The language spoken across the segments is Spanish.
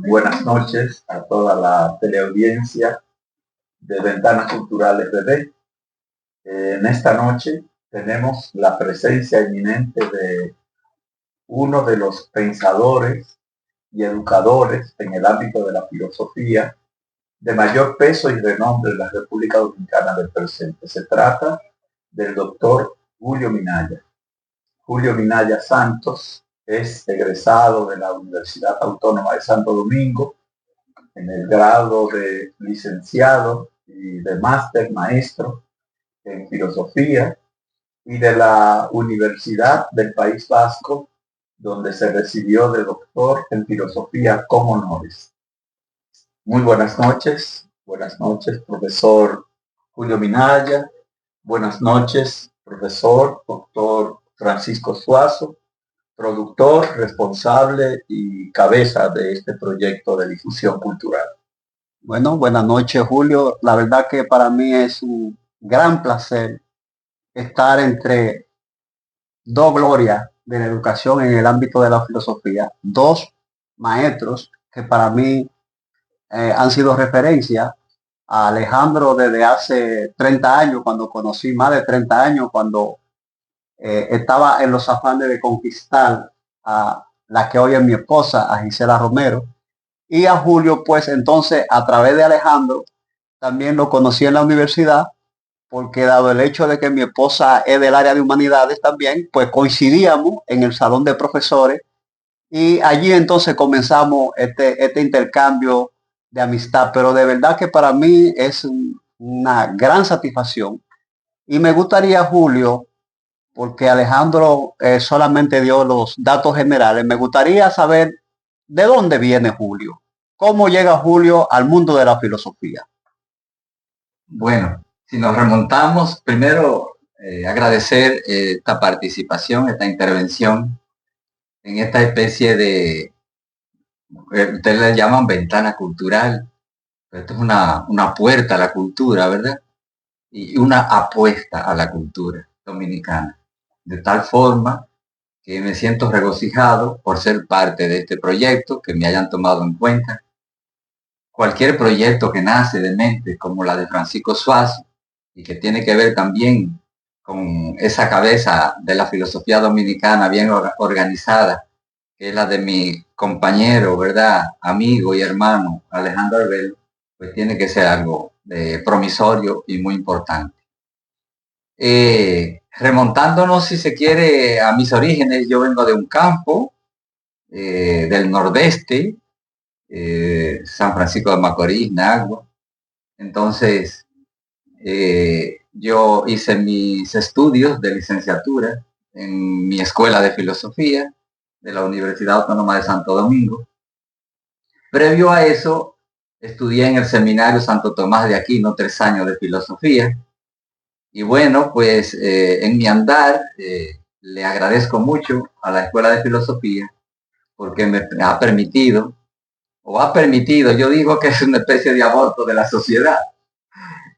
Buenas noches a toda la teleaudiencia de Ventanas Culturales BD. En esta noche tenemos la presencia inminente de uno de los pensadores y educadores en el ámbito de la filosofía de mayor peso y renombre en la República Dominicana del presente. Se trata del doctor Julio Minaya. Julio Minaya Santos es egresado de la Universidad Autónoma de Santo Domingo en el grado de licenciado y de máster maestro en filosofía, y de la Universidad del País Vasco, donde se recibió de doctor en filosofía con honores. Muy buenas noches, profesor Julio Minaya. Buenas noches, profesor doctor Francisco Suazo, productor, responsable y cabeza de este proyecto de difusión cultural. Bueno, buenas noches, Julio. La verdad que para mí es un gran placer estar entre dos glorias de la educación en el ámbito de la filosofía, dos maestros que para mí han sido referencia. A Alejandro desde hace 30 años, cuando conocí, más de 30 años, cuando estaba en los afanes de conquistar a la que hoy es mi esposa, a Gisela Romero. Y a Julio, pues entonces, a través de Alejandro, también lo conocí en la universidad, porque dado el hecho de que mi esposa es del área de humanidades también, pues coincidíamos en el salón de profesores y allí entonces comenzamos este intercambio de amistad. Pero de verdad que para mí es una gran satisfacción. Y me gustaría, Julio, porque Alejandro solamente dio los datos generales, me gustaría saber de dónde viene Julio. ¿Cómo llega Julio al mundo de la filosofía? Bueno, si nos remontamos, primero agradecer esta participación, esta intervención en esta especie de, ustedes le llaman ventana cultural, pero esto es una puerta a la cultura, ¿verdad? Y una apuesta a la cultura dominicana, de tal forma que me siento regocijado por ser parte de este proyecto, que me hayan tomado en cuenta. Cualquier proyecto que nace de mente como la de Francisco Suazo y que tiene que ver también con esa cabeza de la filosofía dominicana bien organizada, que es la de mi compañero, ¿verdad? Amigo y hermano Alejandro Arbelo, pues tiene que ser algo promisorio y muy importante. Remontándonos, si se quiere, a mis orígenes, yo vengo de un campo del nordeste, San Francisco de Macorís, Nagua. Entonces, yo hice mis estudios de licenciatura en mi escuela de filosofía de la Universidad Autónoma de Santo Domingo. Previo a eso, estudié en el Seminario Santo Tomás de Aquino 3 años de filosofía. Y bueno, pues en mi andar le agradezco mucho a la Escuela de Filosofía porque me ha permitido, yo digo que es una especie de aborto de la sociedad,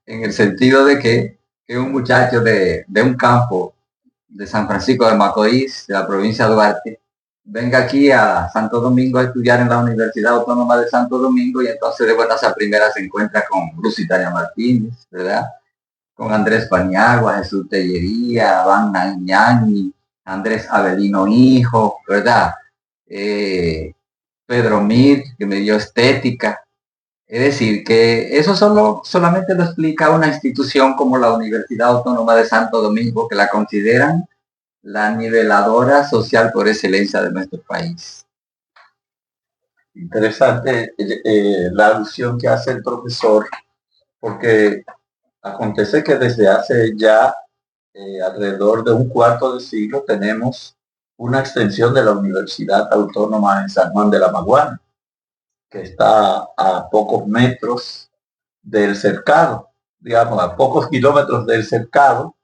en el sentido de que un muchacho de un campo de San Francisco de Macorís, de la provincia de Duarte, venga aquí a Santo Domingo a estudiar en la Universidad Autónoma de Santo Domingo y entonces de buenas a primeras se encuentra con Lucitaria Martínez, ¿verdad? Con Andrés Paniagua, Jesús Tellería, Van Ñañi, Andrés Avelino Hijo, ¿verdad? Pedro Mir, que me dio estética. Es decir, que eso solamente lo explica una institución como la Universidad Autónoma de Santo Domingo, que la consideran la niveladora social por excelencia de nuestro país. Interesante la alusión que hace el profesor, porque acontece que desde hace ya alrededor de un cuarto de siglo tenemos una extensión de la Universidad Autónoma en San Juan de la Maguana, que está a pocos metros del cercado, digamos, a pocos kilómetros del cercado.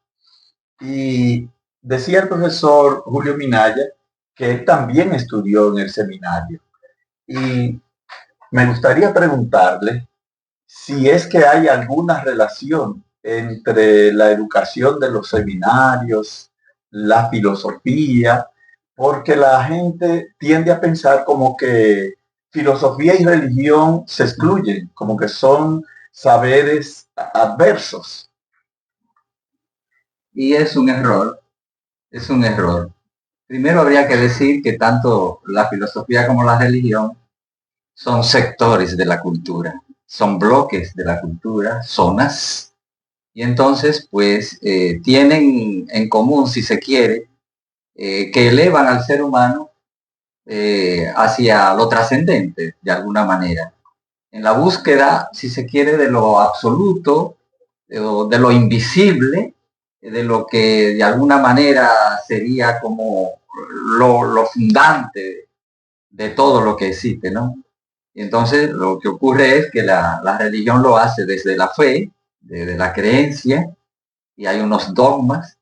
Y decía el profesor Julio Minaya que él también estudió en el seminario. Y me gustaría preguntarle si es que hay alguna relación entre la educación de los seminarios, la filosofía, porque la gente tiende a pensar como que filosofía y religión se excluyen, como que son saberes adversos. Y es un error, es un error. Primero habría que decir que tanto la filosofía como la religión son sectores de la cultura, son bloques de la cultura, zonas, y entonces pues tienen en común, si se quiere, que elevan al ser humano hacia lo trascendente, de alguna manera, en la búsqueda, si se quiere, de lo absoluto, de lo invisible, de lo que de alguna manera sería como lo fundante de todo lo que existe, ¿no? Y entonces lo que ocurre es que la religión lo hace desde la fe, desde la creencia, y hay unos dogmas,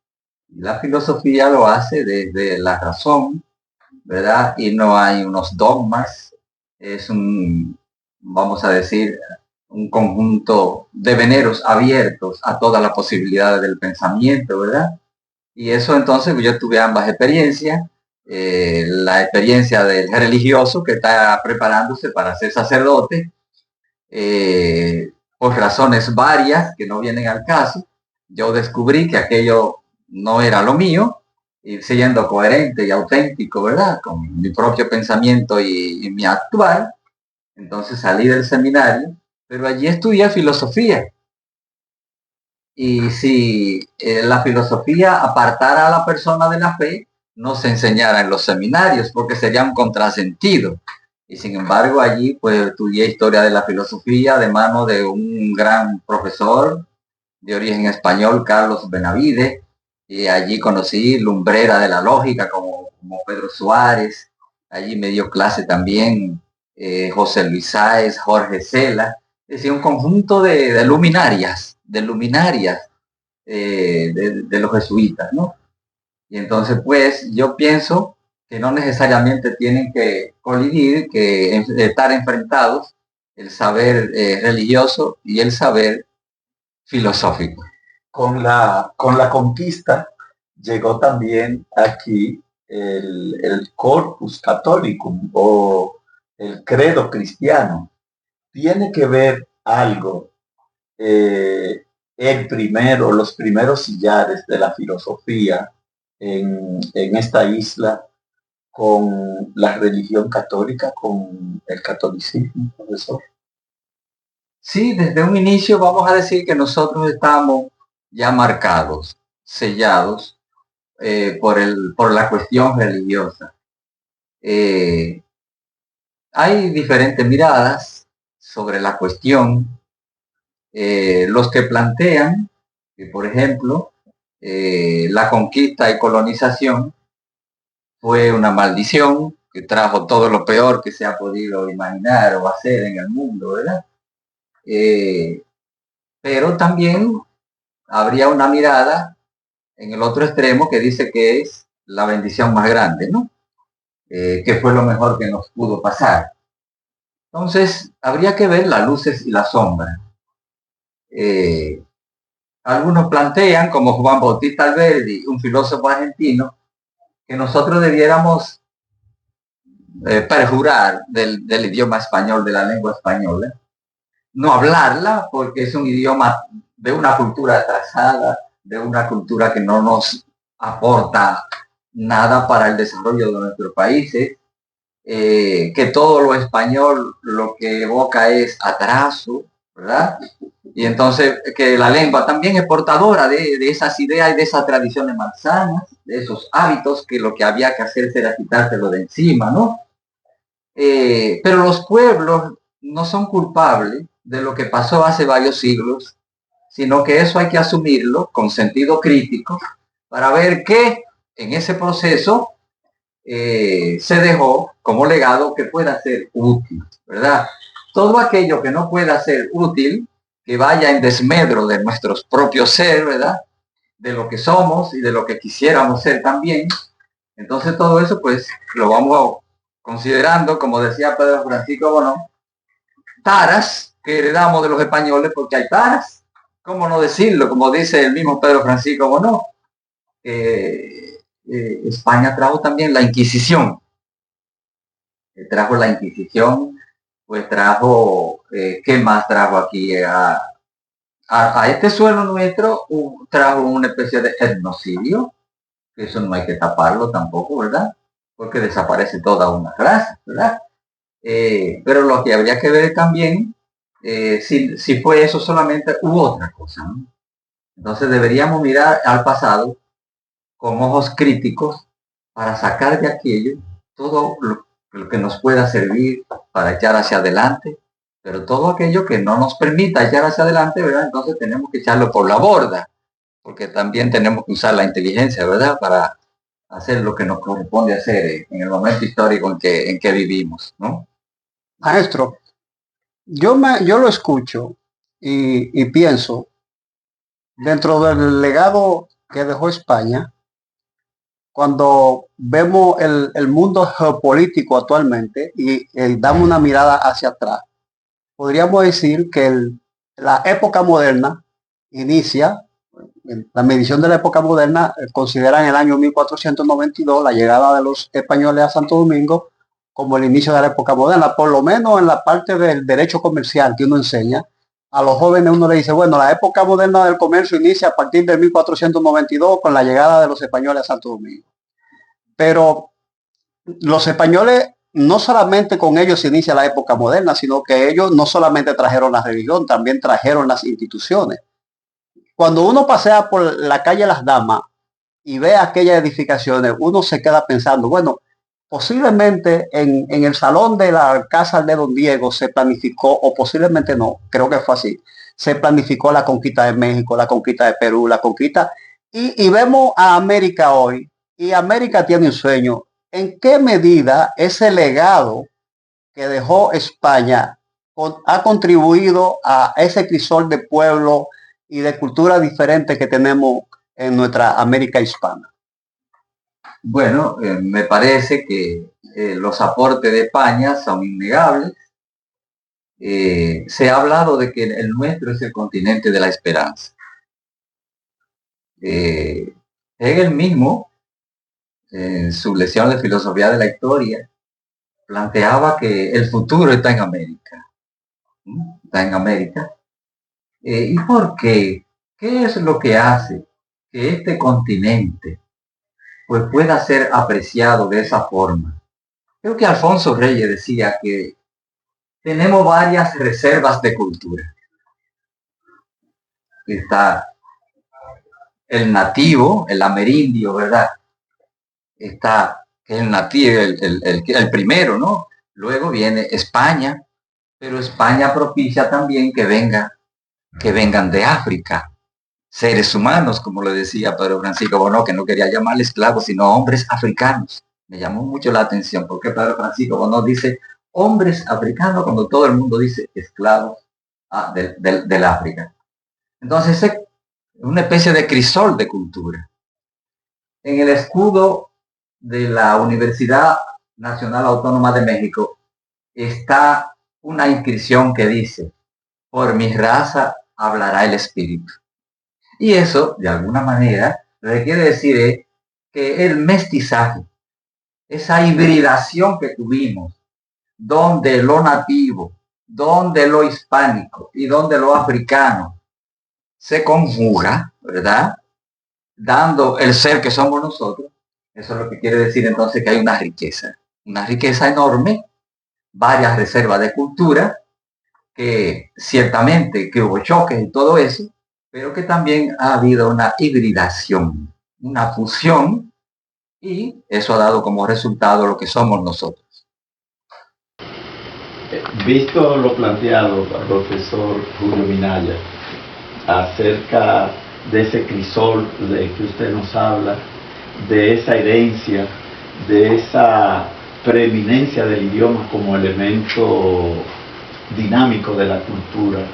y la filosofía lo hace desde la razón, ¿verdad? Y no hay unos dogmas, es un, vamos a decir, un conjunto de veneros abiertos a todas las posibilidades del pensamiento, ¿verdad? Y eso entonces yo tuve ambas experiencias, la experiencia del religioso que está preparándose para ser sacerdote, por razones varias que no vienen al caso. Yo descubrí que aquello no era lo mío, y siendo coherente y auténtico, ¿verdad? Con mi propio pensamiento y mi actual. Entonces salí del seminario, pero allí estudié filosofía. Y si la filosofía apartara a la persona de la fe, no se enseñara en los seminarios, porque sería un contrasentido. Y sin embargo, allí pues estudié historia de la filosofía de mano de un gran profesor de origen español, Carlos Benavides, y allí conocí lumbrera de la lógica como Pedro Suárez. Allí me dio clase también José Luis Sáez, Jorge Cela, es decir, un conjunto de luminarias, de los jesuitas, ¿no? Y entonces, pues, yo pienso que no necesariamente tienen que colidir, que estar enfrentados el saber religioso y el saber filosófico. Con la conquista llegó también aquí el Corpus Catholicum o el credo cristiano. Tiene que ver algo los primeros sillares de la filosofía en esta isla con la religión católica, con el catolicismo, profesor. Sí, desde un inicio vamos a decir que nosotros estamos ya marcados, sellados por la cuestión religiosa. Hay diferentes miradas sobre la cuestión. Los que plantean que, por ejemplo, la conquista y colonización fue una maldición que trajo todo lo peor que se ha podido imaginar o hacer en el mundo, ¿verdad? Pero también habría una mirada en el otro extremo que dice que es la bendición más grande, ¿no? Que fue lo mejor que nos pudo pasar. Entonces, habría que ver las luces y las sombras. Algunos plantean, como Juan Bautista Alberdi, un filósofo argentino, que nosotros debiéramos perjurar del idioma español, de la lengua española, no hablarla porque es un idioma de una cultura atrasada, de una cultura que no nos aporta nada para el desarrollo de nuestros países, que todo lo español lo que evoca es atraso, ¿verdad? Y entonces que la lengua también es portadora de esas ideas y de esas tradiciones malsanas, de esos hábitos que lo que había que hacer era quitárselo de encima, ¿no? Pero los pueblos no son culpables de lo que pasó hace varios siglos, sino que eso hay que asumirlo con sentido crítico para ver qué en ese proceso se dejó como legado que pueda ser útil, ¿verdad? Todo aquello que no pueda ser útil, que vaya en desmedro de nuestros propios ser, ¿verdad? De lo que somos y de lo que quisiéramos ser también. Entonces todo eso pues lo vamos considerando, como decía Pedro Francisco Bono, taras que heredamos de los españoles, porque hay taras, ¿cómo no decirlo? Como dice el mismo Pedro Francisco Bono, España trajo también la Inquisición. Trajo la Inquisición, pues trajo, ¿qué más trajo aquí? A este suelo nuestro trajo una especie de etnocidio, que eso no hay que taparlo tampoco, ¿verdad? Porque desaparece toda una raza, ¿verdad? Pero lo que habría que ver también, si fue eso solamente u otra cosa, ¿no? Entonces deberíamos mirar al pasado con ojos críticos para sacar de aquello todo lo que nos pueda servir para echar hacia adelante, pero todo aquello que no nos permita echar hacia adelante, ¿verdad? Entonces tenemos que echarlo por la borda, porque también tenemos que usar la inteligencia, ¿verdad? Para hacer lo que nos corresponde hacer en el momento histórico en que vivimos, ¿no? Maestro, yo lo escucho y pienso, dentro del legado que dejó España, cuando vemos el mundo geopolítico actualmente y damos una mirada hacia atrás, podríamos decir que la época moderna inicia, la medición de la época moderna considera en el año 1492 la llegada de los españoles a Santo Domingo como el inicio de la época moderna, por lo menos en la parte del derecho comercial que uno enseña. A los jóvenes uno le dice, bueno, la época moderna del comercio inicia a partir de 1492 con la llegada de los españoles a Santo Domingo. Pero los españoles, no solamente con ellos se inicia la época moderna, sino que ellos no solamente trajeron la religión, también trajeron las instituciones. Cuando uno pasea por la calle Las Damas y ve aquellas edificaciones, uno se queda pensando, bueno, posiblemente en el salón de la casa de Don Diego se planificó, o posiblemente no, creo que fue así, se planificó la conquista de México, la conquista de Perú, la conquista, y vemos a América hoy, y América tiene un sueño. ¿En qué medida ese legado que dejó España ha contribuido a ese crisol de pueblo y de cultura diferente que tenemos en nuestra América hispana? Bueno, me parece que los aportes de España son innegables. Se ha hablado de que el nuestro es el continente de la esperanza. Hegel mismo, en su lección de filosofía de la historia, planteaba que el futuro está en América. Está en América. ¿Y por qué? ¿Qué es lo que hace que este continente pues pueda ser apreciado de esa forma? Creo que Alfonso Reyes decía que tenemos varias reservas de cultura. Está el nativo, el amerindio, ¿verdad? Está el nativo, el primero, ¿no? Luego viene España, pero España propicia también que vengan de África, seres humanos, como le decía Pedro Francisco Bono, que no quería llamarle esclavos, sino hombres africanos. Me llamó mucho la atención, porque Pedro Francisco Bono dice hombres africanos cuando todo el mundo dice esclavos del África. Entonces es una especie de crisol de cultura. En el escudo de la Universidad Nacional Autónoma de México está una inscripción que dice, por mi raza hablará el espíritu. Y eso, de alguna manera, lo que quiere decir es que el mestizaje, esa hibridación que tuvimos, donde lo nativo, donde lo hispánico y donde lo africano se conjuga, ¿verdad? Dando el ser que somos nosotros. Eso es lo que quiere decir entonces que hay una riqueza enorme, varias reservas de cultura, que ciertamente que hubo choques y todo eso, pero que también ha habido una hibridación, una fusión, y eso ha dado como resultado lo que somos nosotros. Visto lo planteado, profesor Julio Minaya, acerca de ese crisol de que usted nos habla, de esa herencia, de esa preeminencia del idioma como elemento dinámico de la cultura,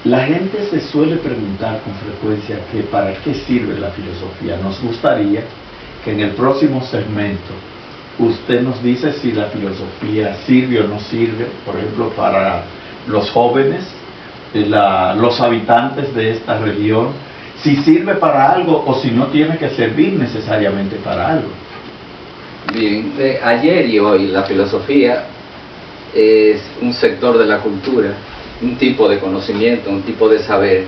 la gente se suele preguntar con frecuencia que para qué sirve la filosofía. Nos gustaría que en el próximo segmento usted nos dice si la filosofía sirve o no sirve, por ejemplo, para los jóvenes, los habitantes de esta región, si sirve para algo o si no tiene que servir necesariamente para algo. Bien, ayer y hoy la filosofía es un sector de la cultura, un tipo de conocimiento, un tipo de saber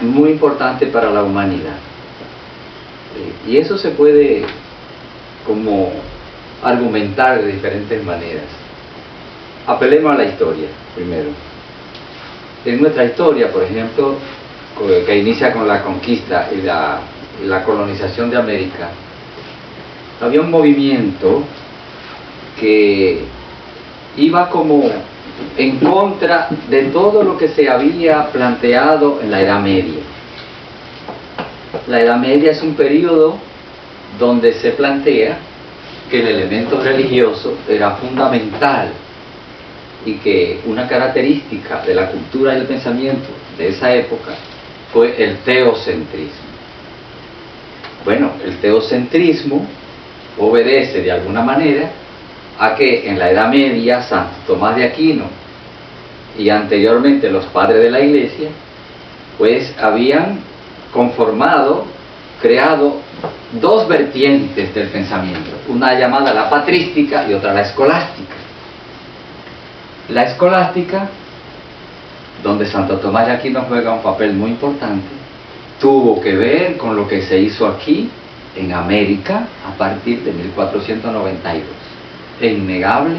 muy importante para la humanidad. Y eso se puede como argumentar de diferentes maneras. Apelemos a la historia primero. En nuestra historia, por ejemplo, que inicia con la conquista y la colonización de América, había un movimiento que iba como en contra de todo lo que se había planteado en la Edad Media. La Edad Media es un periodo donde se plantea que el elemento religioso era fundamental y que una característica de la cultura y el pensamiento de esa época fue el teocentrismo. Bueno, el teocentrismo obedece de alguna manera a que en la Edad Media Santo Tomás de Aquino y anteriormente los padres de la Iglesia pues habían creado dos vertientes del pensamiento, una llamada la patrística y otra la escolástica. La escolástica, donde Santo Tomás de Aquino juega un papel muy importante, tuvo que ver con lo que se hizo aquí en América a partir de 1492. Es innegable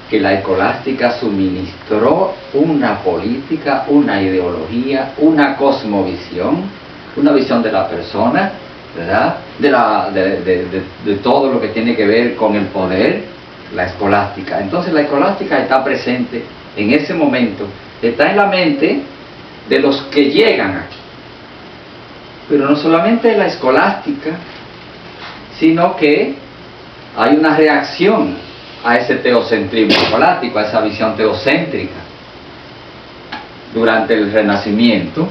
que la escolástica suministró una política, una ideología, una cosmovisión, una visión de la persona, ¿verdad? De todo lo que tiene que ver con el poder, la escolástica. Entonces la escolástica está presente en ese momento, está en la mente de los que llegan aquí. Pero no solamente la escolástica, sino que hay una reacción a ese teocentrismo escolástico, a esa visión teocéntrica. Durante el Renacimiento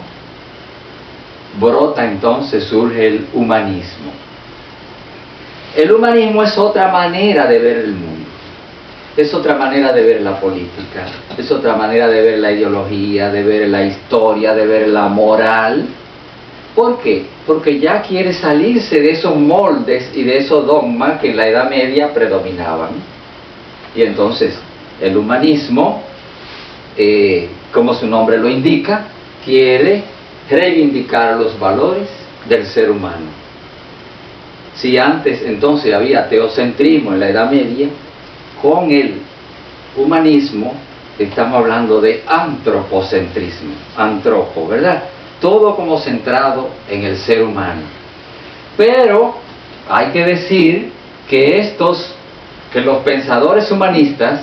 brota entonces, surge el humanismo. El humanismo es otra manera de ver el mundo, es otra manera de ver la política, es otra manera de ver la ideología, de ver la historia, de ver la moral. ¿Por qué? Porque ya quiere salirse de esos moldes y de esos dogmas que en la Edad Media predominaban. Y entonces el humanismo, como su nombre lo indica, quiere reivindicar los valores del ser humano. Si antes entonces había teocentrismo en la Edad Media, con el humanismo estamos hablando de antropocentrismo, antropo, ¿verdad? Todo como centrado en el ser humano. Pero hay que decir que los pensadores humanistas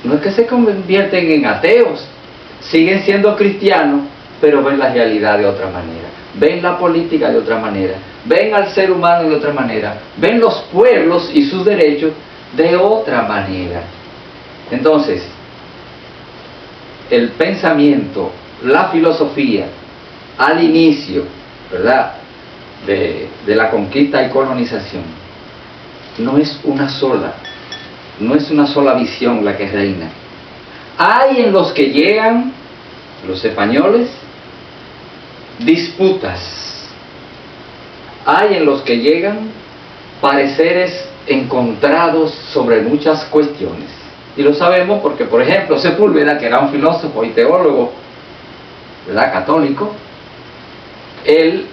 no es que se convierten en ateos, siguen siendo cristianos, pero ven la realidad de otra manera, ven la política de otra manera, ven al ser humano de otra manera, ven los pueblos y sus derechos de otra manera. Entonces, el pensamiento, la filosofía, al inicio, ¿verdad?, de la conquista y colonización, no es una sola visión la que reina. Hay en los que llegan, los españoles, disputas. Hay en los que llegan pareceres encontrados sobre muchas cuestiones. Y lo sabemos porque, por ejemplo, Sepúlveda, que era un filósofo y teólogo, ¿verdad?, católico, él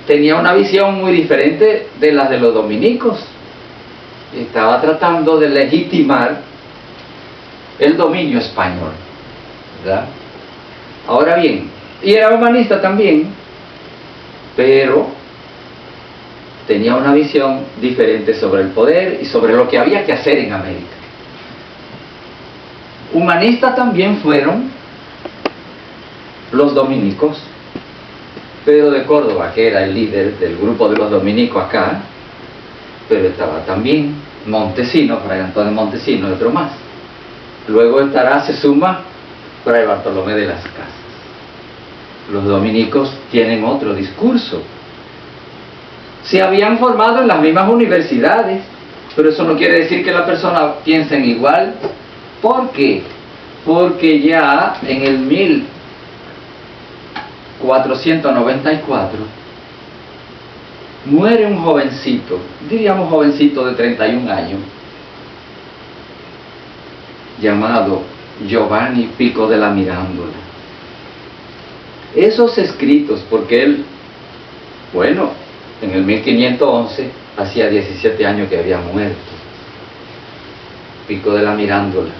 tenía una visión muy diferente de la de los dominicos. Estaba tratando de legitimar el dominio español, ¿verdad? Ahora bien, y era humanista también, pero tenía una visión diferente sobre el poder y sobre lo que había que hacer en América. Humanistas también fueron los dominicos. Pedro de Córdoba, que era el líder del grupo de los dominicos acá, pero estaba también Montesino, Fray Antonio Montesino y otro más. Luego se suma Fray Bartolomé de las Casas. Los dominicos tienen otro discurso. Se habían formado en las mismas universidades, pero eso no quiere decir que las personas piensen igual. ¿Por qué? porque ya en el 1494 muere un jovencito, diríamos jovencito de 31 años, llamado Giovanni Pico de la Mirandola. Esos escritos, porque él, bueno, en el 1511 hacía 17 años que había muerto, Pico de la Mirandola,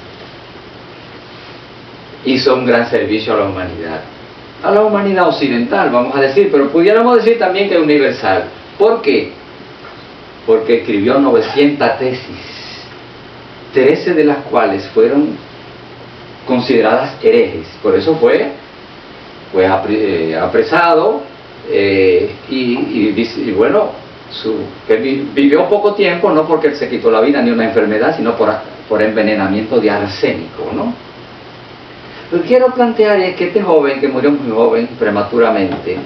hizo un gran servicio a la humanidad occidental, vamos a decir, pero pudiéramos decir también que universal. ¿Por qué? Porque escribió 900 tesis, 13 de las cuales fueron consideradas herejes. Por eso fue apresado y bueno, que vivió poco tiempo, no porque él se quitó la vida ni una enfermedad, sino por envenenamiento de arsénico, ¿no? Lo que quiero plantear es que este joven, que murió muy joven, prematuramente,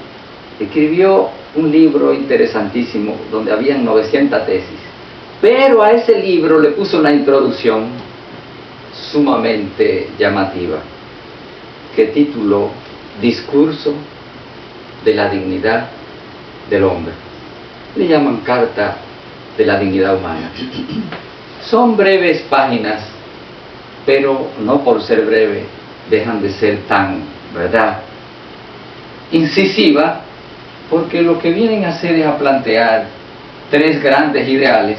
escribió un libro interesantísimo donde habían 900 tesis, pero a ese libro le puso una introducción sumamente llamativa que tituló Discurso de la dignidad del hombre. Le llaman Carta de la dignidad humana. Son breves páginas, pero no por ser breve dejan de ser tan, ¿verdad?, incisiva, porque lo que vienen a hacer es a plantear tres grandes ideales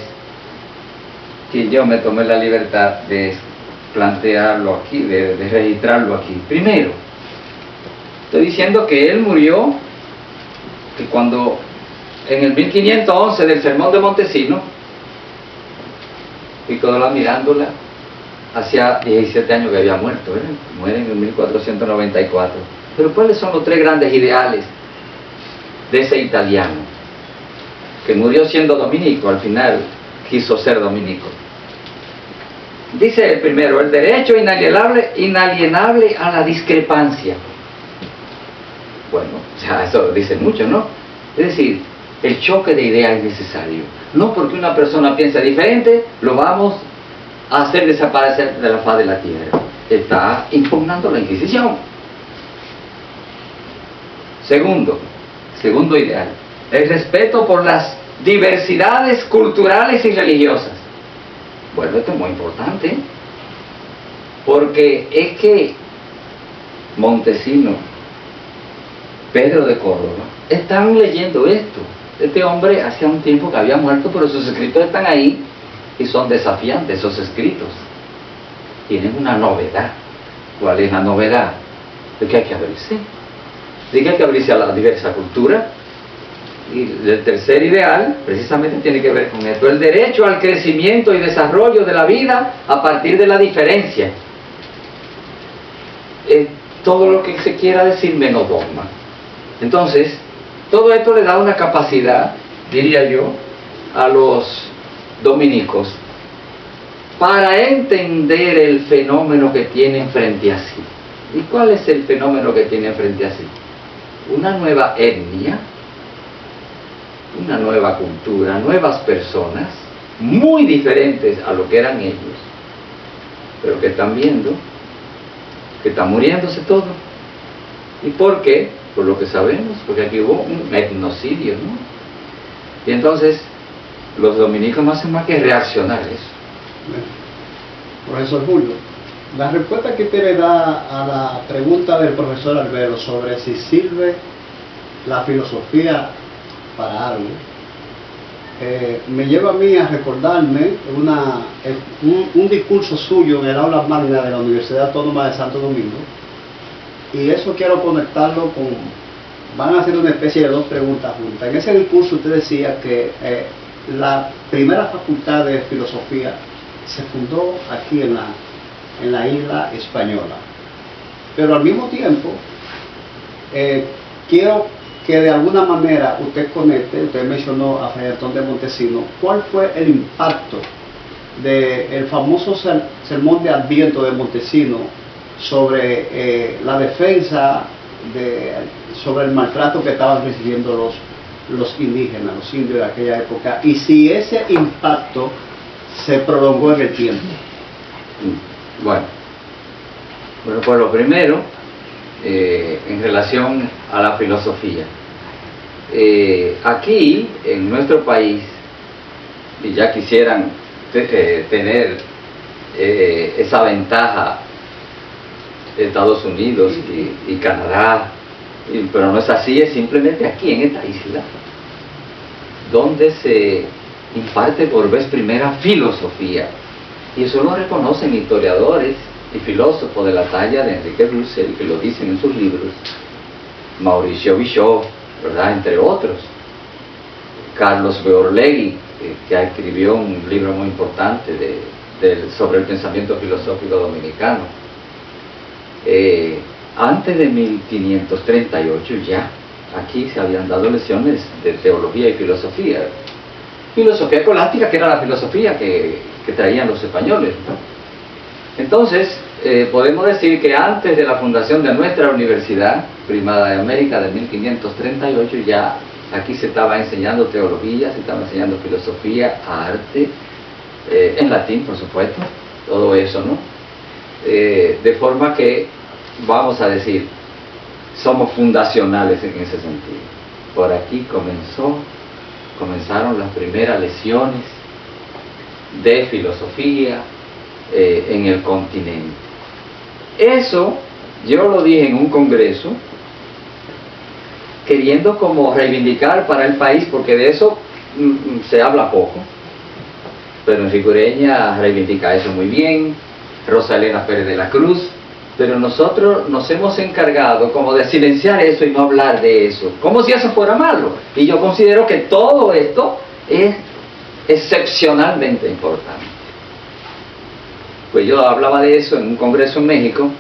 que yo me tomé la libertad de plantearlo aquí, de registrarlo aquí. Primero, estoy diciendo que él murió, que cuando en el 1511 del Sermón de Montesino, Pico de la Mirandola hacía 17 años que había muerto, muere en el 1494. Pero ¿cuáles son los tres grandes ideales de ese italiano que murió siendo dominico? Al final quiso ser dominico. Dice el primero: el derecho inalienable a la discrepancia. Bueno, ya eso dice mucho, ¿no? Es decir, el choque de ideas es necesario. No porque una persona piensa diferente, lo vamos a hacer desaparecer de la faz de la tierra. Está impugnando la Inquisición. Segundo ideal, el respeto por las diversidades culturales y religiosas. Bueno, esto es muy importante, porque es que Montesino, Pedro de Córdoba, están leyendo esto. Este hombre hacía un tiempo que había muerto, pero sus escritos están ahí y son desafiantes esos escritos. Tienen una novedad. ¿Cuál es la novedad? De que hay que abrirse. De que hay que abrirse a la diversa cultura. Y el tercer ideal precisamente tiene que ver con esto: el derecho al crecimiento y desarrollo de la vida a partir de la diferencia. Todo lo que se quiera decir menos dogma. Entonces, todo esto le da una capacidad, diría yo, a los dominicos para entender el fenómeno que tienen frente a sí. ¿Y cuál es el fenómeno que tienen frente a sí? Una nueva etnia, una nueva cultura, nuevas personas, muy diferentes a lo que eran ellos, pero que están viendo que está muriéndose todo. ¿Y por qué? Por lo que sabemos, porque aquí hubo un etnocidio, ¿no? Y entonces los dominicos no hacen más que reaccionar a eso. Profesor Julio, la respuesta que usted le da a la pregunta del profesor Albero sobre si sirve la filosofía para algo, me lleva a mí a recordarme un discurso suyo en el aula magna de la Universidad Autónoma de Santo Domingo, y eso quiero conectarlo con, van a hacer una especie de dos preguntas juntas. En ese discurso usted decía que la primera facultad de filosofía se fundó aquí en la isla española, pero al mismo tiempo quiero que de alguna manera usted conecte. Usted mencionó a Fray Antón de Montesino. ¿Cuál fue el impacto del famoso sermón de Adviento de Montesino sobre la defensa sobre el maltrato que estaban recibiendo los indígenas, los indios de aquella época, y si ese impacto se prolongó en el tiempo? Bueno, Bueno, pues lo primero, en relación a la filosofía. Aquí, en nuestro país, y ya quisieran tener esa ventaja Estados Unidos y Canadá, pero no es así, es simplemente aquí en esta isla donde se imparte por vez primera filosofía, y eso lo reconocen historiadores y filósofos de la talla de Enrique Dussel, que lo dicen en sus libros, Mauricio Bischoff, ¿verdad?, entre otros, Carlos B. Orlegui, que escribió un libro muy importante sobre el pensamiento filosófico dominicano. Antes de 1538 ya aquí se habían dado lecciones de teología y filosofía escolástica, que era la filosofía que traían los españoles, ¿no? Entonces podemos decir que antes de la fundación de nuestra Universidad Primada de América de 1538 ya aquí se estaba enseñando teología, se estaba enseñando filosofía, arte, en latín por supuesto, todo eso, ¿no? De forma que, vamos a decir, somos fundacionales en ese sentido. Por aquí comenzaron las primeras lecciones de filosofía en el continente. Eso yo lo dije en un congreso, queriendo como reivindicar para el país, porque de eso se habla poco, pero Enrique Ureña reivindica eso muy bien, Rosa Elena Pérez de la Cruz, pero nosotros nos hemos encargado como de silenciar eso y no hablar de eso, como si eso fuera malo. Y yo considero que todo esto es excepcionalmente importante. Pues yo hablaba de eso en un congreso en México,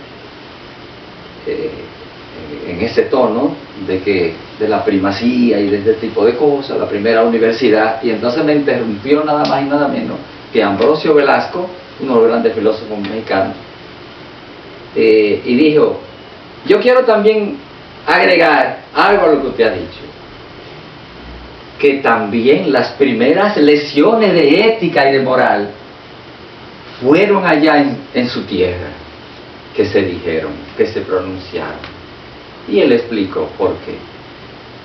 en ese tono de la primacía y de este tipo de cosas, la primera universidad, y entonces me interrumpió nada más y nada menos que Ambrosio Velasco, uno de los grandes filósofos mexicanos, y dijo: yo quiero también agregar algo a lo que usted ha dicho, que también las primeras lecciones de ética y de moral fueron allá en su tierra, que se dijeron, que se pronunciaron. Y él explicó por qué.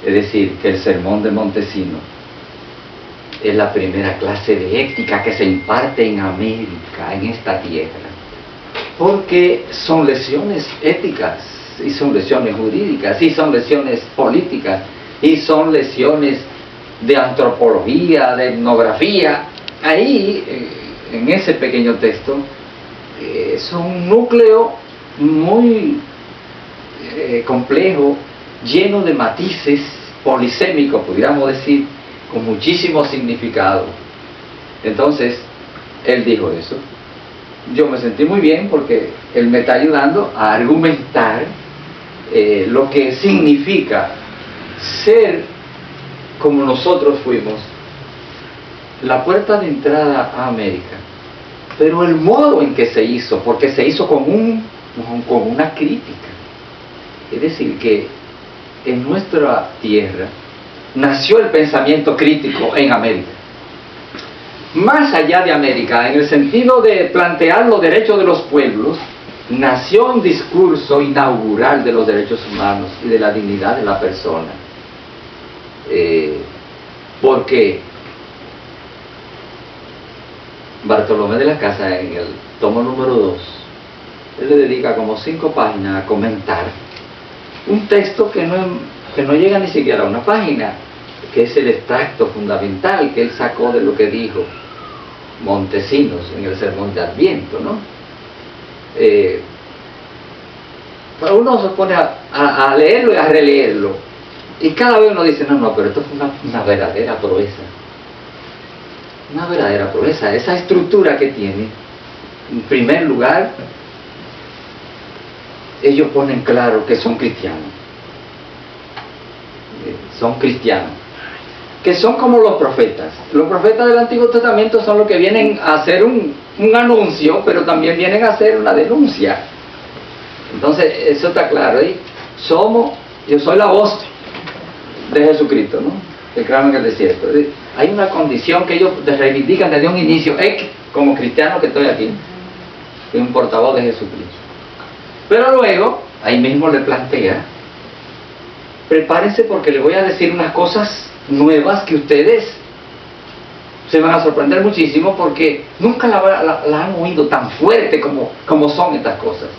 Es decir, que el sermón de Montesino es la primera clase de ética que se imparte en América, en esta tierra, porque son lecciones éticas, y son lecciones jurídicas, y son lecciones políticas, y son lecciones de antropología, de etnografía. Ahí, en ese pequeño texto, son un núcleo muy complejo, lleno de matices polisémicos, pudiéramos decir, con muchísimo significado. Entonces, él dijo eso. Yo me sentí muy bien porque él me está ayudando a argumentar lo que significa ser como nosotros fuimos, la puerta de entrada a América, pero el modo en que se hizo, porque se hizo con una crítica. Es decir, que en nuestra tierra nació el pensamiento crítico en América. Más allá de América, en el sentido de plantear los derechos de los pueblos, nació un discurso inaugural de los derechos humanos y de la dignidad de la persona. Porque Bartolomé de las Casas, en el tomo número 2, él le dedica como 5 páginas a comentar un texto que no llega ni siquiera a una página, que es el extracto fundamental que él sacó de lo que dijo Montesinos en el Sermón de Adviento, ¿no? Pero uno se pone a leerlo y a releerlo, y cada vez uno dice: no, pero esto fue una verdadera proeza. Una verdadera proeza, esa estructura que tiene. En primer lugar, ellos ponen claro que son cristianos. Son cristianos. Que son como los profetas. Los profetas del Antiguo Testamento son los que vienen a hacer un anuncio, pero también vienen a hacer una denuncia. Entonces, eso está claro. ¿Eh? Yo soy la voz de Jesucristo, ¿no? Que claman en el desierto. Hay una condición que ellos reivindican desde un inicio. Como cristiano que estoy aquí, soy un portavoz de Jesucristo. Pero luego, ahí mismo le plantea, prepárense porque le voy a decir unas cosas nuevas que ustedes se van a sorprender muchísimo porque nunca la han oído tan fuerte como son estas cosas.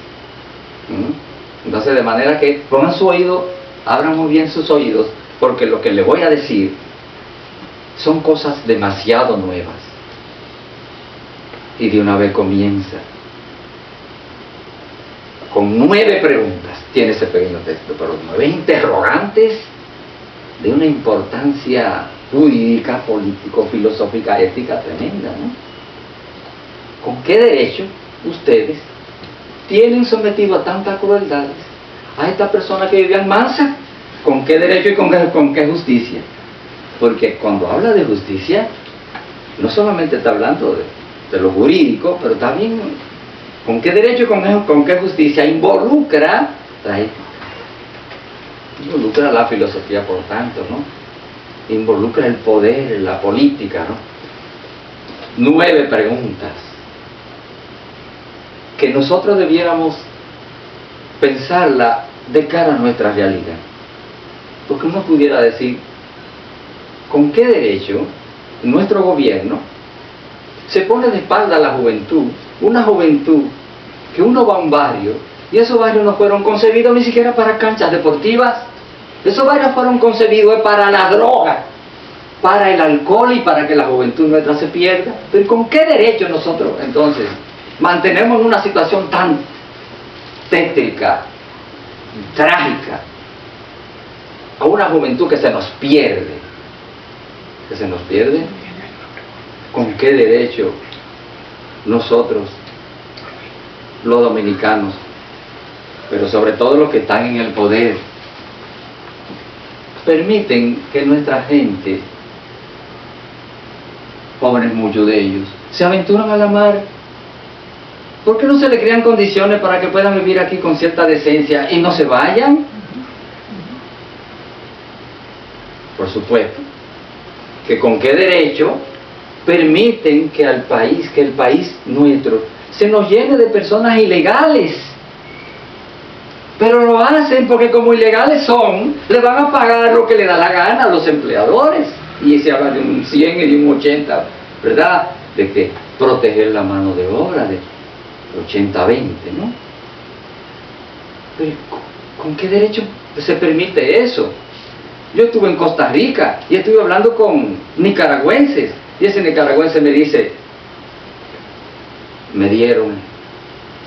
Entonces, de manera que pongan su oído, abran muy bien sus oídos, porque lo que le voy a decir son cosas demasiado nuevas. Y de una vez comienza con 9 preguntas. Tiene ese pequeño texto, pero 9 interrogantes de una importancia jurídica, político, filosófica, ética tremenda, ¿no? ¿Con qué derecho ustedes tienen sometido a tantas crueldades a esta persona que vivían mansa? ¿Con qué derecho y con qué justicia? Porque cuando habla de justicia, no solamente está hablando de lo jurídico, pero también con qué derecho y con qué justicia involucra la ética, involucra la filosofía, por tanto, ¿no? Involucra el poder, la política, ¿no? 9 preguntas que nosotros debiéramos pensarla de cara a nuestra realidad. Porque uno pudiera decir, ¿con qué derecho nuestro gobierno se pone de espalda a la juventud? Una juventud que uno va a un barrio y esos barrios no fueron concebidos ni siquiera para canchas deportivas. Esos barrios fueron concebidos para la droga, para el alcohol y para que la juventud nuestra se pierda. Pero ¿con qué derecho nosotros entonces mantenemos una situación tan tétrica, trágica, a una juventud que se nos pierde? ¿Que se nos pierde? ¿Con qué derecho nosotros, los dominicanos, pero sobre todo los que están en el poder, permiten que nuestra gente, pobres muchos de ellos, se aventuran a la mar? ¿Por qué no se le crean condiciones para que puedan vivir aquí con cierta decencia y no se vayan? Por supuesto, que con qué derecho permiten que el país nuestro se nos llene de personas ilegales. Pero lo hacen porque como ilegales son, le van a pagar lo que le da la gana a los empleadores. Y se habla de un 100 y de un 80, ¿verdad? De que proteger la mano de obra, de 80-20, ¿no? Pero ¿con qué derecho se permite eso? Yo estuve en Costa Rica y estuve hablando con nicaragüenses. Y ese nicaragüense me dice, me dieron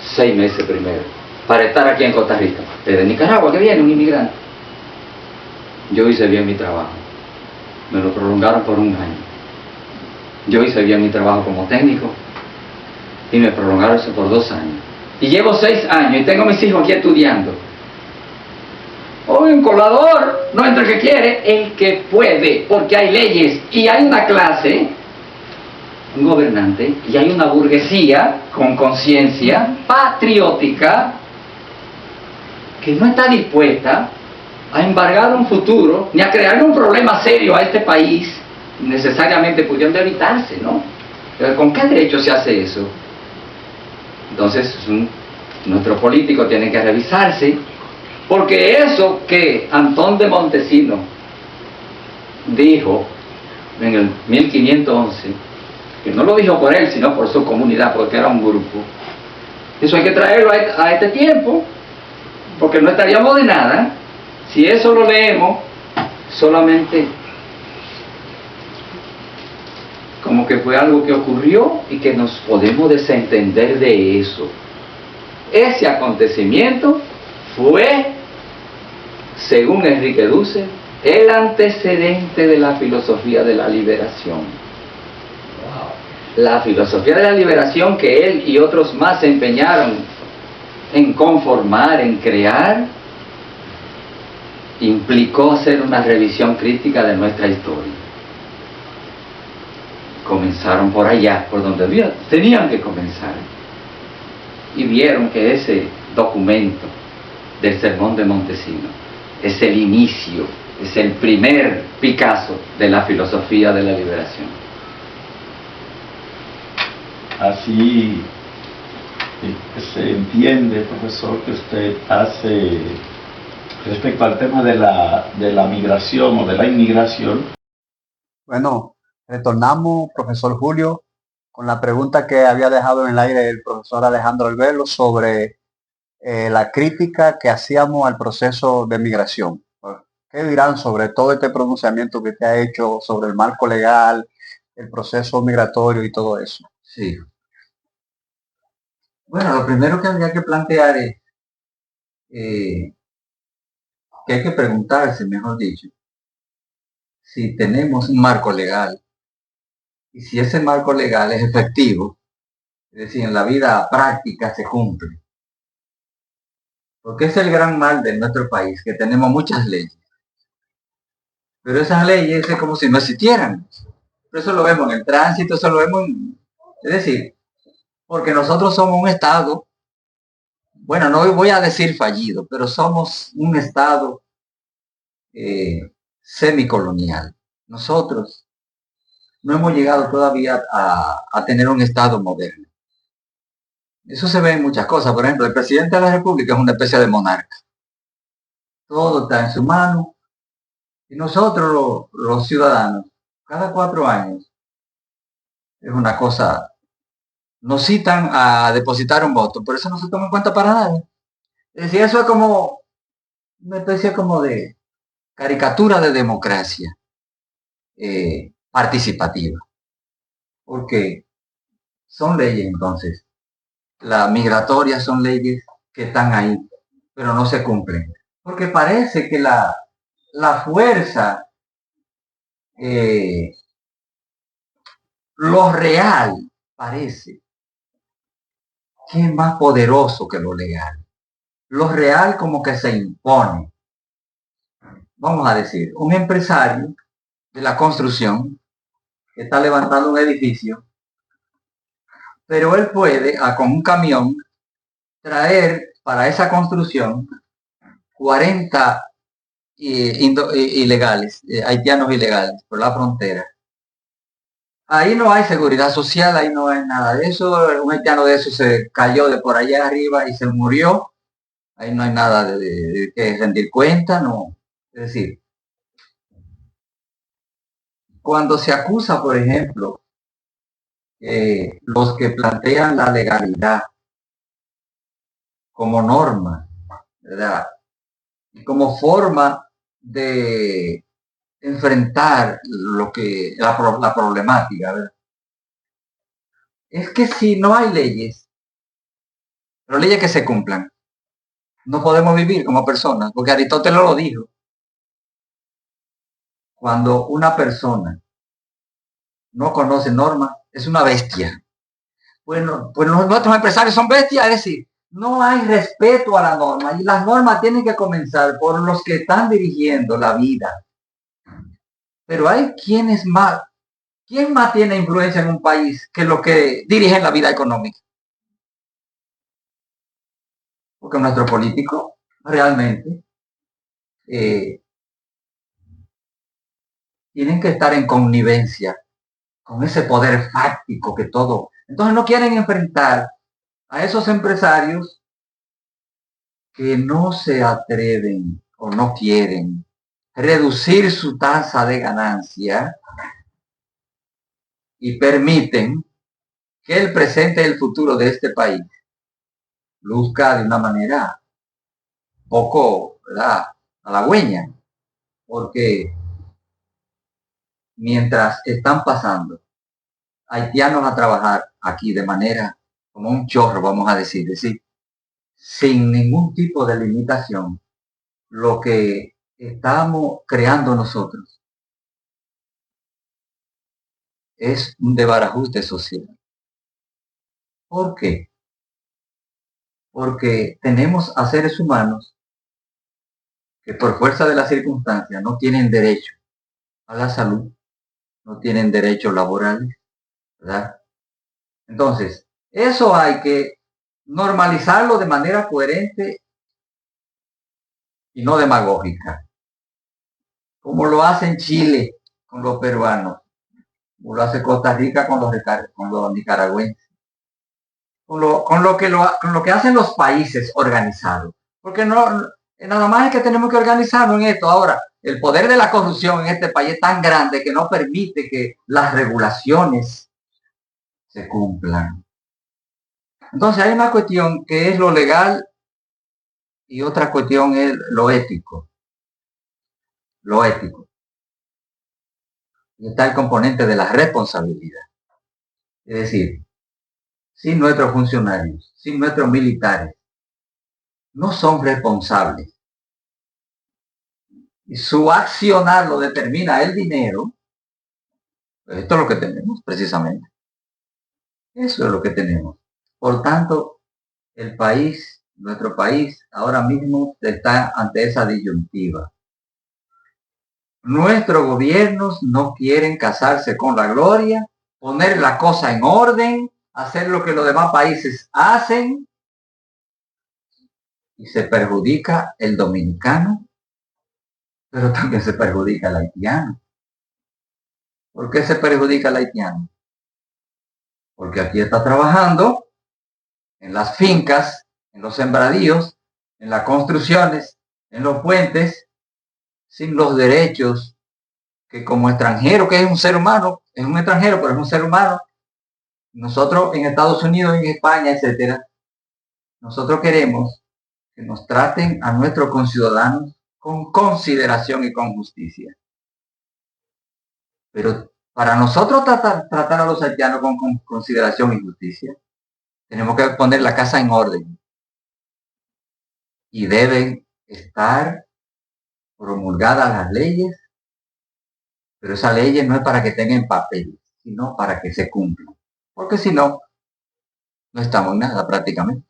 6 meses primero para estar aquí en Costa Rica. Desde Nicaragua que viene un inmigrante. Yo hice bien mi trabajo. Me lo prolongaron por 1 año. Yo hice bien mi trabajo como técnico y me prolongaron eso por 2 años. Y llevo 6 años y tengo mis hijos aquí estudiando. Hoy un colador no entra el que quiere, el que puede, porque hay leyes y hay una clase, un gobernante, y hay una burguesía con conciencia patriótica que no está dispuesta a embargar un futuro ni a crear un problema serio a este país, necesariamente pudiendo evitarse, ¿no? Pero ¿con qué derecho se hace eso? Entonces, nuestro político tiene que revisarse, porque eso que Antón de Montesino dijo en el 1511, que no lo dijo por él, sino por su comunidad, porque era un grupo, eso hay que traerlo a este tiempo, porque no estaríamos de nada si eso lo leemos solamente como que fue algo que ocurrió y que nos podemos desentender de eso. Ese acontecimiento fue, según Enrique Dussel, el antecedente de la filosofía de la liberación. La filosofía de la liberación que él y otros más se empeñaron en conformar, en crear, implicó hacer una revisión crítica de nuestra historia. Comenzaron por allá, por donde tenían que comenzar, y vieron que ese documento del Sermón de Montesino es el inicio, es el primer Picasso de la filosofía de la liberación. Así se entiende, profesor, que usted hace respecto al tema de la migración o de la inmigración? Bueno, retornamos, profesor Julio, con la pregunta que había dejado en el aire el profesor Alejandro Albelo sobre la crítica que hacíamos al proceso de migración. ¿Qué dirán sobre todo este pronunciamiento que te ha hecho sobre el marco legal, el proceso migratorio y todo eso? Sí. Bueno, lo primero que habría que plantear es que hay que preguntarse, mejor dicho, si tenemos un marco legal y si ese marco legal es efectivo, es decir, en la vida práctica se cumple. Porque es el gran mal de nuestro país, que tenemos muchas leyes. Pero esas leyes es como si no existieran. Pero eso lo vemos en el tránsito, eso lo vemos en... Es decir, porque nosotros somos un Estado, bueno, no voy a decir fallido, pero somos un Estado semicolonial. Nosotros no hemos llegado todavía a tener un Estado moderno. Eso se ve en muchas cosas. Por ejemplo, el presidente de la República es una especie de monarca. Todo está en su mano. Y nosotros, los ciudadanos, cada 4 años, es una cosa, nos citan a depositar un voto, pero eso no se toma en cuenta para nada. Es decir, eso es como una especie como de caricatura de democracia participativa. Porque son leyes entonces. Las migratorias son leyes que están ahí, pero no se cumplen. Porque parece que la fuerza, lo real, parece que es más poderoso que lo legal. Lo real como que se impone. Vamos a decir, un empresario de la construcción que está levantando un edificio, pero él puede, con un camión, traer para esa construcción 40 ilegales, haitianos ilegales por la frontera. Ahí no hay seguridad social, ahí no hay nada de eso. Un haitiano de eso se cayó de por allá arriba y se murió. Ahí no hay nada de que rendir cuenta, no. Es decir, cuando se acusa, por ejemplo, los que plantean la legalidad como norma, ¿verdad? Y como forma de enfrentar la problemática, ¿verdad? Es que si no hay leyes, pero leyes que se cumplan, no podemos vivir como personas, porque Aristóteles lo dijo. Cuando una persona no conoce normas, es una bestia. Bueno, pues nuestros empresarios son bestias, es decir, no hay respeto a la norma y las normas tienen que comenzar por los que están dirigiendo la vida. Pero hay quienes más, ¿quién más tiene influencia en un país que los que dirigen la vida económica? Porque nuestros políticos realmente tienen que estar en connivencia con ese poder fáctico que todo. Entonces no quieren enfrentar a esos empresarios que no se atreven o no quieren reducir su tasa de ganancia y permiten que el presente y el futuro de este país luzca de una manera poco, ¿verdad?, halagüeña, porque mientras están pasando haitianos a trabajar aquí de manera como un chorro, vamos a decir, sin ningún tipo de limitación, lo que estamos creando nosotros es un desbarajuste social. ¿Por qué? Porque tenemos a seres humanos que por fuerza de las circunstancias no tienen derecho a la salud, no tienen derechos laborales, ¿verdad? Entonces, eso hay que normalizarlo de manera coherente y no demagógica, como lo hace en Chile con los peruanos, como lo hace Costa Rica con los nicaragüenses. con lo que hacen los países organizados. Porque no, nada más es que tenemos que organizarnos en esto. Ahora, el poder de la corrupción en este país es tan grande que no permite que las regulaciones se cumplan. Entonces hay una cuestión que es lo legal y otra cuestión es lo ético. Lo ético. Y está el componente de la responsabilidad. Es decir, si nuestros funcionarios, si nuestros militares no son responsables y su accionar lo determina el dinero, pues esto es lo que tenemos precisamente. Eso es lo que tenemos. Por tanto, el país, nuestro país, ahora mismo está ante esa disyuntiva. Nuestros gobiernos no quieren casarse con la gloria, poner la cosa en orden, hacer lo que los demás países hacen, y se perjudica el dominicano, pero también se perjudica el haitiano. ¿Por qué se perjudica el haitiano? Porque aquí está trabajando en las fincas, en los sembradíos, en las construcciones, en los puentes, sin los derechos que como extranjero, que es un ser humano, es un extranjero, pero es un ser humano. Nosotros en Estados Unidos, en España, etcétera, nosotros queremos que nos traten a nuestros conciudadanos con consideración y con justicia. Pero para nosotros tratar a los haitianos con consideración y justicia, tenemos que poner la casa en orden. Y deben estar promulgadas las leyes, pero esas leyes no es para que tengan papel, sino para que se cumplan. Porque si no, no estamos en nada prácticamente.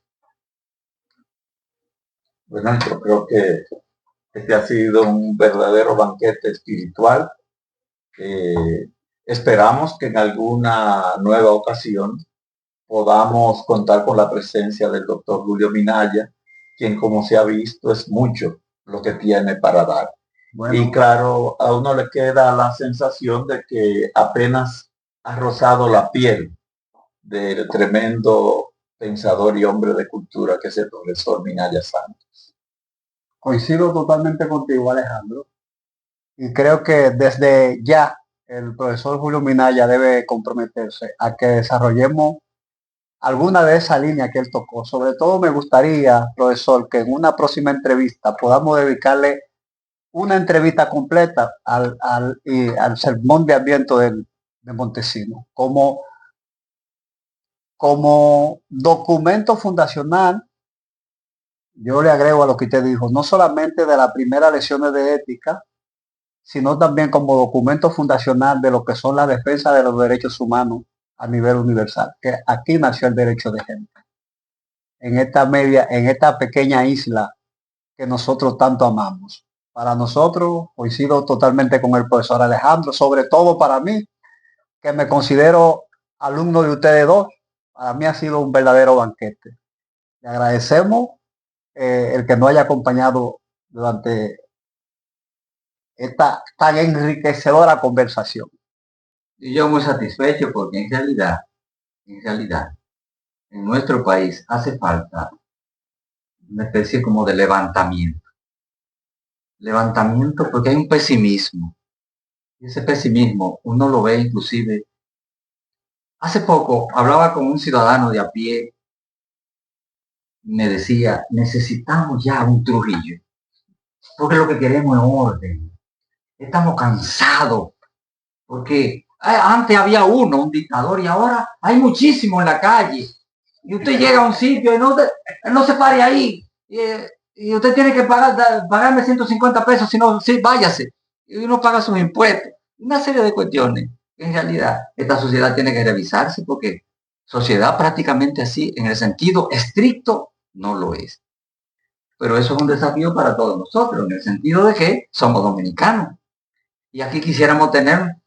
Bueno, yo creo que este ha sido un verdadero banquete espiritual. Esperamos que en alguna nueva ocasión podamos contar con la presencia del doctor Julio Minaya, quien, como se ha visto, es mucho lo que tiene para dar. Bueno, y claro, a uno le queda la sensación de que apenas ha rozado la piel del tremendo pensador y hombre de cultura que es el profesor Minaya Santos. Coincido totalmente contigo, Alejandro, y creo que desde ya el profesor Julio Minaya debe comprometerse a que desarrollemos alguna de esas líneas que él tocó. Sobre todo me gustaría, profesor, que en una próxima entrevista podamos dedicarle una entrevista completa al sermón de Adviento de Montesino, como documento fundacional. Yo le agrego a lo que usted dijo, no solamente de las primeras lecciones de ética, sino también como documento fundacional de lo que son las defensas de los derechos humanos a nivel universal, que aquí nació el derecho de gente. En esta pequeña isla que nosotros tanto amamos. Para nosotros, coincido totalmente con el profesor Alejandro, sobre todo para mí, que me considero alumno de ustedes dos, para mí ha sido un verdadero banquete. Le agradecemos el que nos haya acompañado durante esta tan enriquecedora conversación. Y yo muy satisfecho porque en realidad, en nuestro país hace falta una especie como de levantamiento. Levantamiento porque hay un pesimismo. Y ese pesimismo uno lo ve inclusive. Hace poco hablaba con un ciudadano de a pie. Me decía, necesitamos ya un Trujillo. Porque lo que queremos es orden. Estamos cansados. Porque antes había un dictador, y ahora hay muchísimo en la calle. Y usted llega a un sitio y no se pare ahí. Y usted tiene que pagarme 150 pesos, si no, sí, váyase. Y uno paga sus impuestos. Una serie de cuestiones. En realidad, esta sociedad tiene que revisarse porque sociedad prácticamente así, en el sentido estricto, no lo es. Pero eso es un desafío para todos nosotros, en el sentido de que somos dominicanos. Y aquí quisiéramos tener,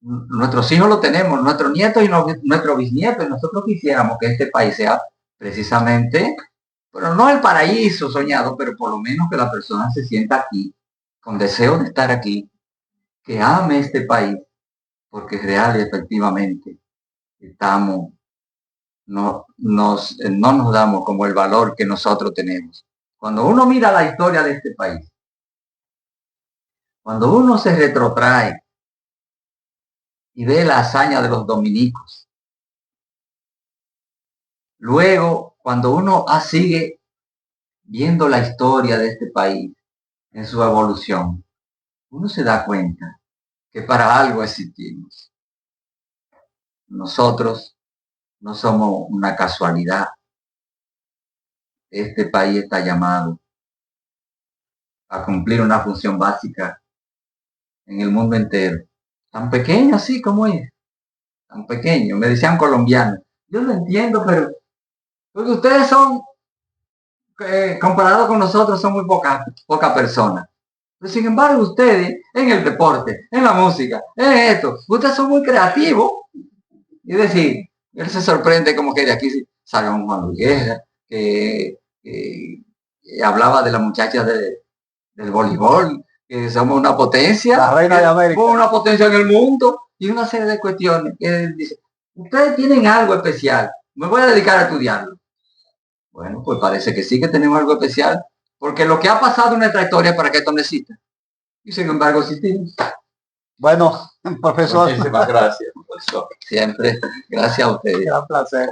nuestros hijos lo tenemos, nuestros nietos y nuestros bisnietos, y nosotros quisiéramos que este país sea precisamente, pero no el paraíso soñado, pero por lo menos que la persona se sienta aquí, con deseo de estar aquí, que ame este país, porque es real y efectivamente estamos no nos damos como el valor que nosotros tenemos. Cuando uno mira la historia de este país, cuando uno se retrotrae y ve la hazaña de los dominicos, luego cuando uno sigue viendo la historia de este país en su evolución, uno se da cuenta que para algo existimos. Nosotros no somos una casualidad. Este país está llamado a cumplir una función básica en el mundo entero. Tan pequeño así como es. Tan pequeño. Me decían colombianos. Yo lo entiendo, pero porque ustedes son, comparados con nosotros, son muy pocas personas. Pero sin embargo, ustedes en el deporte, en la música, en esto, ustedes son muy creativos. Es decir, él se sorprende como que de aquí salga un Juan Luis Guerra, que hablaba de las muchachas del voleibol, que somos una potencia, La reina de América, una potencia en el mundo, y una serie de cuestiones. Él dice, ustedes tienen algo especial, me voy a dedicar a estudiarlo. Bueno, pues parece que sí que tenemos algo especial, porque lo que ha pasado en nuestra historia es para que esto no exista. Y sin embargo existimos. bueno, profesor, Muchísimas gracias, profesor. Siempre, gracias a ustedes. un placer.